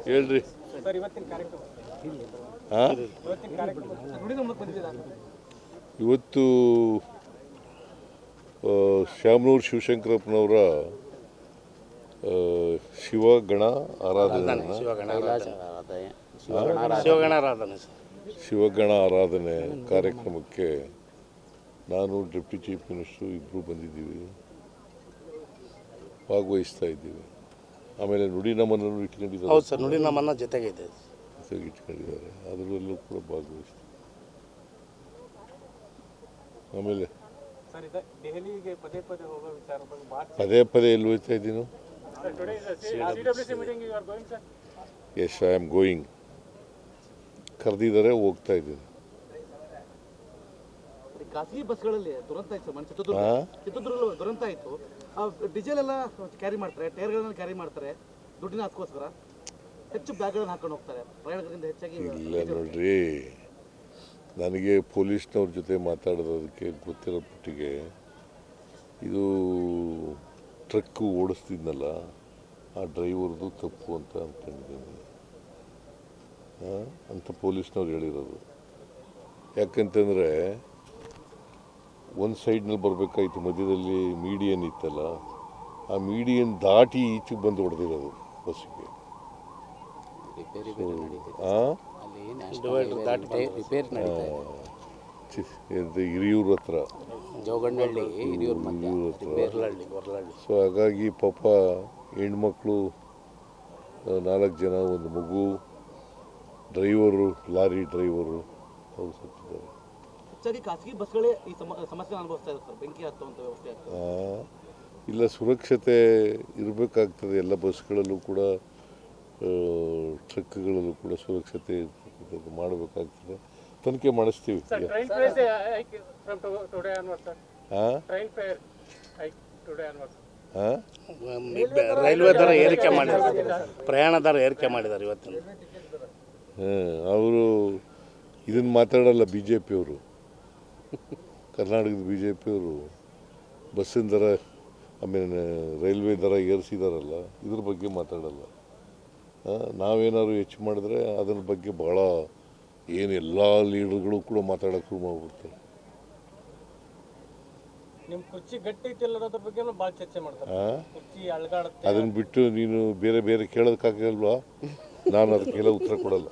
ಹೇಳ್ರಿ. ಇವತ್ತು ಶಾಮನೂರು ಶಿವಶಂಕರಪ್ಪನವರ ಶಿವಗಣ ಆರಾಧನೆ ಕಾರ್ಯಕ್ರಮಕ್ಕೆ ನಾನು ಡೆಪ್ಟಿ ಚೀಫ್ ಮಿನಿಸ್ಟರು ಇಬ್ಬರು ಬಂದಿದ್ದೀವಿ, ಭಾಗವಹಿಸ್ತಾ ಇದ್ದೀವಿ. ಆಮೇಲೆ ನುಡಿ ನಮನನ್ನು ಇಟ್ಕೊಂಡಿದ್ದಾರೆ. ಹೌದು ಸರ್, ನುಡಿ ನಮನ ಜೊತೆಗೆ ಇಟ್ಕೊಂಡಿದ್ದಾರೆ, ಅದರಲ್ಲೂ ಕೂಡ ಭಾಗವಹಿಸ್ತೀವಿ. ಆಮೇಲೆ ಪದೇ ಪದೇ ಎಲ್ಲಿ ಹೋಗ್ತಾ ಇದ್ದೀನು? Yes, I am going. ಕರೆದಿದ್ದಾರೆ, ಹೋಗ್ತಾ ಇದ್ದೀನಿ. ಖಾಸಗಿ ಬಸ್ಗಳಲ್ಲಿ ದುರಂತ ಆಯ್ತು ಚಿತ್ರದುರ್ಗದಲ್ಲಿ ದುರಂತ ಆಯಿತು. ಡೀಸೆಲ್ ಎಲ್ಲ ಕ್ಯಾರಿ ಮಾಡ್ತಾರೆ, ಟೈರ್ಗಳನ್ನ ಕ್ಯಾರಿ ಮಾಡ್ತಾರೆ, ದುಡ್ಡಿನ ಅದಕ್ಕೋಸ್ಕರ ಹೆಚ್ಚು ಬ್ಯಾಗ್ಗಳನ್ನು ಹಾಕೊಂಡು ಹೋಗ್ತಾರೆ ಪ್ರಯಾಣಿಕರಿಂದ ಹೆಚ್ಚಾಗಿ. ಇಲ್ಲ ನೋಡ್ರಿ, ನನಗೆ ಪೊಲೀಸ್ನವ್ರ ಜೊತೆ ಮಾತಾಡೋದಕ್ಕೆ ಗೊತ್ತಿರೋ ಮಟ್ಟಿಗೆ ಇದು ಟ್ರಕ್ಕು ಓಡಿಸ್ತಿದ್ನಲ್ಲ ಆ ಡ್ರೈವರ್ದು ತಪ್ಪು ಅಂತ ಅಂದ್ಕೊಂಡಿದ್ದೀನಿ ಅಂತ ಪೊಲೀಸ್ನವ್ರು ಹೇಳಿರೋದು. ಯಾಕಂತಂದರೆ ಒಂದು ಸೈಡ್ನಲ್ಲಿ ಬರಬೇಕಾಯ್ತು, ಮಧ್ಯದಲ್ಲಿ ಮೀಡಿಯನ್ ಇತ್ತಲ್ಲ, ಆ ಮೀಡಿಯನ್ ದಾಟಿ ಈಚೆಗೆ ಬಂದು ಹೊಡೆದಿರೋದು ಬಸ್ಸಿಗೆ. ಹಿರಿಯೂರ ಹತ್ರ, ಸೊ ಹಾಗಾಗಿ ಪಾಪ ಹೆಣ್ಮಕ್ಳು 4 ಜನ, ಒಂದು ಮಗು, ಡ್ರೈವರು, ಲಾರಿ ಡ್ರೈವರು ಅವ್ರು ಸತ್ತಿದ್ದಾರೆ. ಹೆಚ್ಚಾಗಿ ಖಾಸಗಿ ಬಸ್ಗಳೇ ಈ ಸಮಸ್ಯೆ ಅನುಭವಿಸ್ತಾ ಇದ್ದಾರೆ, ಬೆಂಕಿ ಹತ್ತುವಂಥ ವ್ಯವಸ್ಥೆ ಆಗ್ತದೆ. ಇಲ್ಲ, ಸುರಕ್ಷತೆ ಇರಬೇಕಾಗ್ತದೆ. ಎಲ್ಲ ಬಸ್ಗಳಲ್ಲೂ ಕೂಡ ಟ್ರಕ್ಗಳಲ್ಲೂ ಕೂಡ ಸುರಕ್ಷತೆ ಮಾಡಬೇಕಾಗ್ತದೆ. ತನಿಖೆ ಮಾಡಿಸ್ತೀವಿ. ರೈಲ್ವೆ ದರ ಏರಿಕೆ ಮಾಡಿದ್ದಾರೆ, ಪ್ರಯಾಣ ದರ ಏರಿಕೆ ಮಾಡಿದ್ದಾರೆ ಇವತ್ತಿನ. ಅವರು ಇದನ್ನು ಮಾತಾಡಲ್ಲ, ಬಿ ಜೆ ಪಿಯವರು, ಕರ್ನಾಟಕದ ಬಿ ಜೆ ಪಿಯವರು ಬಸ್ಸಿನ ದರ, ಆಮೇಲೆ ರೈಲ್ವೆ ದರ ಏರಿಸಿದಾರಲ್ಲ, ಇದ್ರ ಬಗ್ಗೆ ಮಾತಾಡಲ್ಲ. ನಾವೇನಾದ್ರು ಹೆಚ್ಚು ಮಾಡಿದ್ರೆ ಅದ್ರ ಬಗ್ಗೆ ಭಾಳ ಎಲ್ಲ ಲೀಡರ್ಗಳು ಕೂಡ ಮಾತಾಡೋಕೆ ಶುರು ಮಾಡ್ಬಿಡ್ತಾರೆ. ನಿಮ್ಮ ಕುರ್ಚಿ ಗಟ್ಟಿ ಐತಿಲ್ಲದ್ರ ಬಗ್ಗೆ ಭಾಳ ಚರ್ಚೆ ಮಾಡ್ತಾರೆ. ಅದನ್ನ ಬಿಟ್ಟು ನೀನು ಬೇರೆ ಬೇರೆ ಕೇಳೋದಕ್ಕಾಗಲ್ವಾ? ನಾನು ಅದಕ್ಕೆಲ್ಲ ಉತ್ತರ ಕೊಡಲ್ಲ.